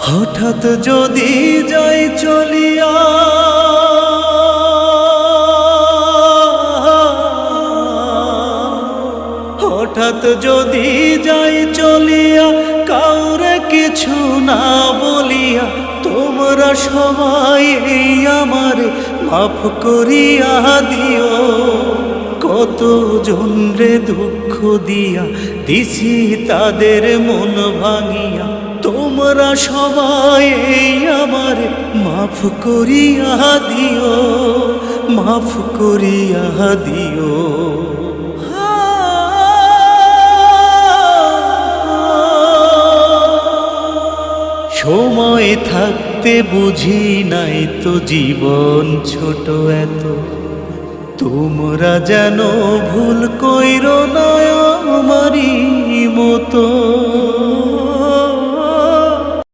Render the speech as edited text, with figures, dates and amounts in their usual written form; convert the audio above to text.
হঠাৎ যদি যাই চলিয়া, হঠাৎ যদি যাই চলিয়া, কাউরে কিছু না বলিয়া, তোমরা সবাই এই আমারে মাফ করিয়া দিও। কত জনরে দুঃখ দিয়া দিছি তাদের মন ভাঙিয়া, তোমরা সবাই এই আমারে মাফ করিয়া দিও, মাফ করিয়া দিও। সময় থাকতে বুঝি নাই তো জীবন ছোট এত, তোমরা যেন ভুল কইরো না আমারই মতো।